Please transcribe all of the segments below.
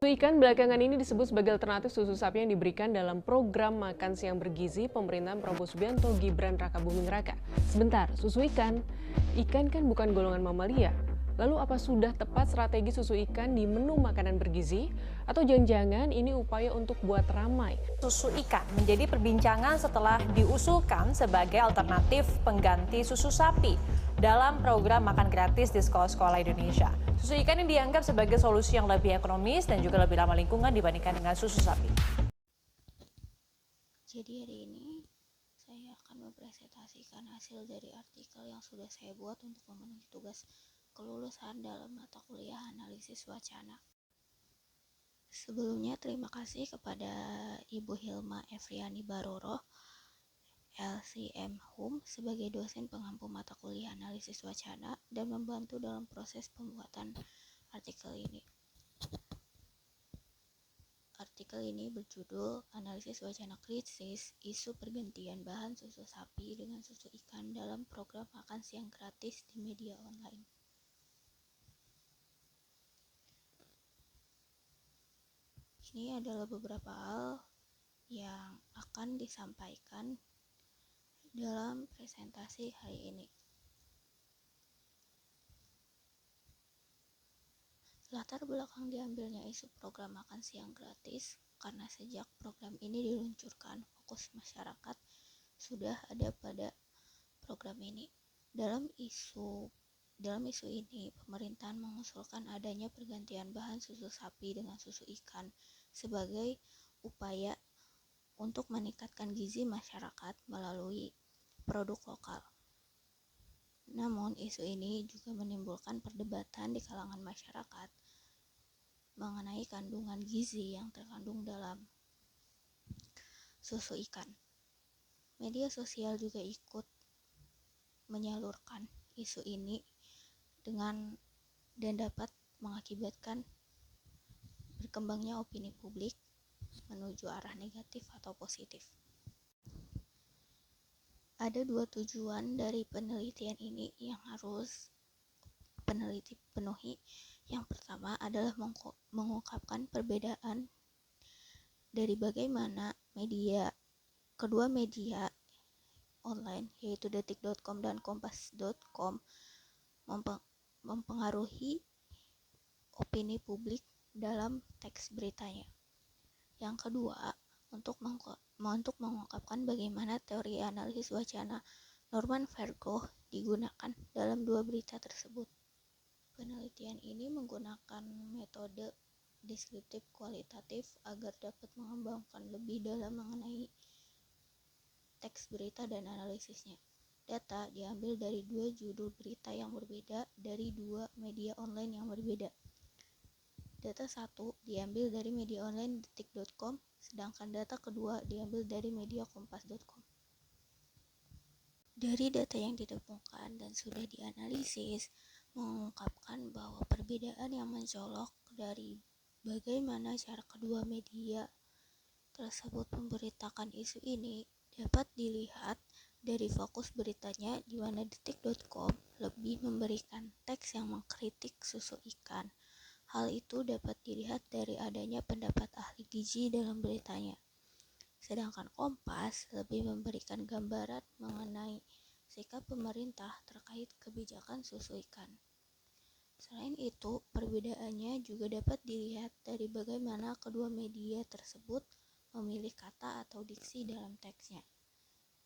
Susu ikan belakangan ini disebut sebagai alternatif susu sapi yang diberikan dalam program makan siang bergizi pemerintahan Prabowo Subianto Gibran Rakabuming Raka. Sebentar, susu ikan? Ikan kan bukan golongan mamalia. Lalu apa sudah tepat strategi susu ikan di menu makanan bergizi? Atau jangan-jangan ini upaya untuk buat ramai? Susu ikan menjadi perbincangan setelah diusulkan sebagai alternatif pengganti susu sapi dalam program makan gratis di sekolah-sekolah Indonesia. Susu ikan ini dianggap sebagai solusi yang lebih ekonomis dan juga lebih ramah lingkungan dibandingkan dengan susu sapi. Jadi hari ini saya akan mempresentasikan hasil dari artikel yang sudah saya buat untuk memenuhi tugas kelulusan dalam mata kuliah analisis wacana. Sebelumnya terima kasih kepada Ibu Hilma Efriani Baroro, LCM Hum, sebagai dosen pengampu mata kuliah analisis wacana dan membantu dalam proses pembuatan artikel ini. Artikel ini berjudul Analisis Wacana Krisis Isu Pergantian Bahan Susu Sapi dengan Susu Ikan dalam Program Makan Siang Gratis di Media Online. Ini adalah beberapa hal yang akan disampaikan dalam presentasi hari ini. Latar belakang diambilnya isu program makan siang gratis karena sejak program ini diluncurkan, fokus masyarakat sudah ada pada program ini. Dalam isu ini, pemerintahan mengusulkan adanya pergantian bahan susu sapi dengan susu ikan sebagai upaya untuk meningkatkan gizi masyarakat melalui produk lokal. Namun, isu ini juga menimbulkan perdebatan di kalangan masyarakat mengenai kandungan gizi yang terkandung dalam susu ikan. Media sosial juga ikut menyalurkan isu ini dan dapat mengakibatkan berkembangnya opini publik menuju arah negatif atau positif. Ada dua tujuan dari penelitian ini yang harus peneliti penuhi. Yang pertama adalah mengungkapkan perbedaan dari bagaimana kedua media online yaitu detik.com dan kompas.com mempengaruhi opini publik dalam teks beritanya. Yang kedua, untuk mengungkapkan bagaimana teori analisis wacana Norman Virgo digunakan dalam dua berita tersebut. Penelitian ini menggunakan metode deskriptif kualitatif agar dapat mengembangkan lebih dalam mengenai teks berita dan analisisnya. Data diambil dari dua judul berita yang berbeda dari dua media online yang berbeda. Data satu diambil dari media online detik.com, sedangkan data kedua diambil dari media kompas.com. Dari data yang ditemukan dan sudah dianalisis, mengungkapkan bahwa perbedaan yang mencolok dari bagaimana cara kedua media tersebut memberitakan isu ini dapat dilihat dari fokus beritanya, di mana detik.com lebih memberikan teks yang mengkritik susu ikan. Hal itu dapat dilihat dari adanya pendapat ahli gizi dalam beritanya. Sedangkan Kompas lebih memberikan gambaran mengenai sikap pemerintah terkait kebijakan susu ikan. Selain itu, perbedaannya juga dapat dilihat dari bagaimana kedua media tersebut memilih kata atau diksi dalam teksnya.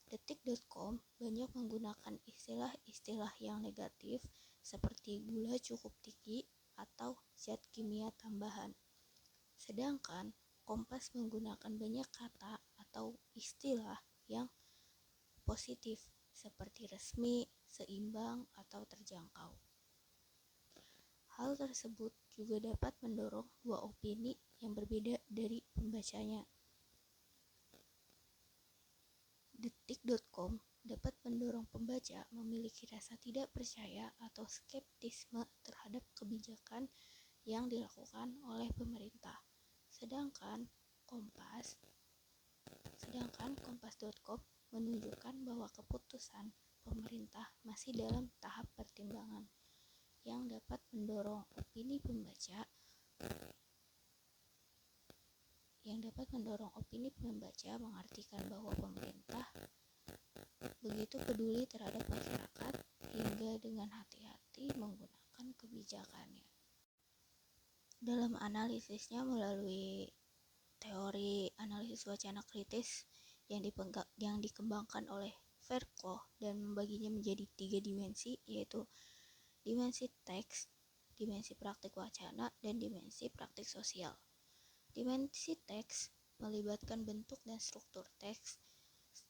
Detik.com banyak menggunakan istilah-istilah yang negatif seperti gula cukup tinggi atau zat kimia tambahan. Sedangkan Kompas menggunakan banyak kata atau istilah yang positif seperti resmi, seimbang, atau terjangkau. Hal tersebut juga dapat mendorong dua opini yang berbeda dari pembacanya. Detik.com dapat mendorong pembaca memiliki rasa tidak percaya atau skeptisme terhadap kebijakan yang dilakukan oleh pemerintah. Sedangkan Kompas.com menunjukkan bahwa keputusan pemerintah masih dalam tahap pertimbangan yang dapat mendorong opini pembaca yang dapat mendorong opini pembaca mengartikan bahwa pemerintah begitu peduli terhadap masyarakat hingga dengan hati-hati menggunakan kebijakannya. Dalam analisisnya melalui teori analisis wacana kritis yang dikembangkan oleh Verkov dan membaginya menjadi 3 dimensi, yaitu dimensi teks, dimensi praktik wacana, dan dimensi praktik sosial. Dimensi teks melibatkan bentuk dan struktur teks.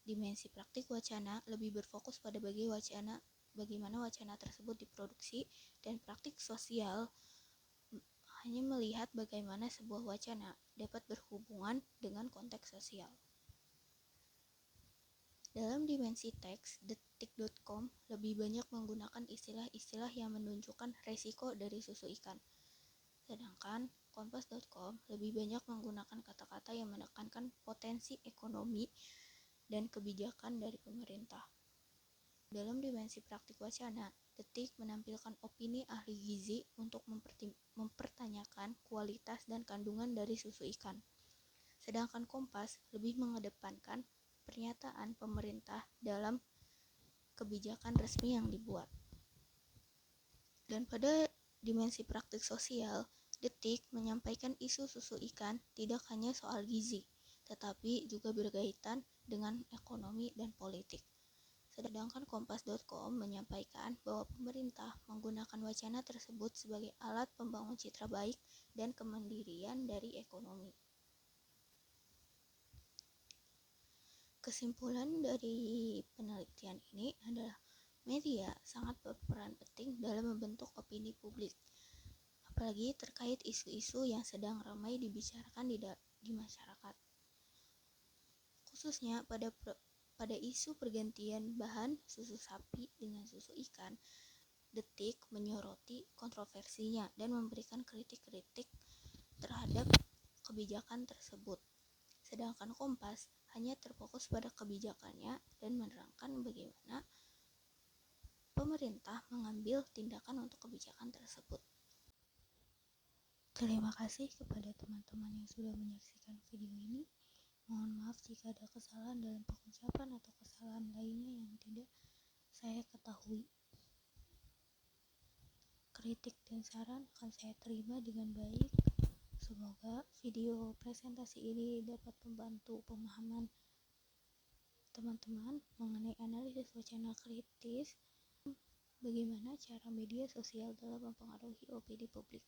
Dimensi praktik wacana lebih berfokus pada bagaimana wacana tersebut diproduksi, dan praktik sosial hanya melihat bagaimana sebuah wacana dapat berhubungan dengan konteks sosial. Dalam dimensi teks, detik.com lebih banyak menggunakan istilah-istilah yang menunjukkan resiko dari susu ikan. Sedangkan kompas.com lebih banyak menggunakan kata-kata yang menekankan potensi ekonomi dan kebijakan dari pemerintah. Dalam dimensi praktik wacana, Detik menampilkan opini ahli gizi untuk mempertanyakan kualitas dan kandungan dari susu ikan. Sedangkan Kompas lebih mengedepankan pernyataan pemerintah dalam kebijakan resmi yang dibuat. Dan pada dimensi praktik sosial, Detik menyampaikan isu susu ikan tidak hanya soal gizi, tetapi juga berkaitan dengan ekonomi dan politik. Sedangkan Kompas.com menyampaikan bahwa pemerintah menggunakan wacana tersebut sebagai alat pembangun citra baik dan kemandirian dari ekonomi. Kesimpulan dari penelitian ini adalah media sangat berperan penting dalam membentuk opini publik, apalagi terkait isu-isu yang sedang ramai dibicarakan di masyarakat. Khususnya pada isu pergantian bahan susu sapi dengan susu ikan, Detik menyoroti kontroversinya dan memberikan kritik-kritik terhadap kebijakan tersebut. Sedangkan Kompas hanya terfokus pada kebijakannya dan menerangkan bagaimana pemerintah mengambil tindakan untuk kebijakan tersebut. Terima kasih kepada teman-teman yang sudah menyaksikan video ini. Mohon maaf jika ada kesalahan dalam pengucapan atau kesalahan lainnya yang tidak saya ketahui. Kritik dan saran akan saya terima dengan baik. Semoga video presentasi ini dapat membantu pemahaman teman-teman mengenai analisis wacana kritis, bagaimana cara media sosial dalam mempengaruhi opini publik.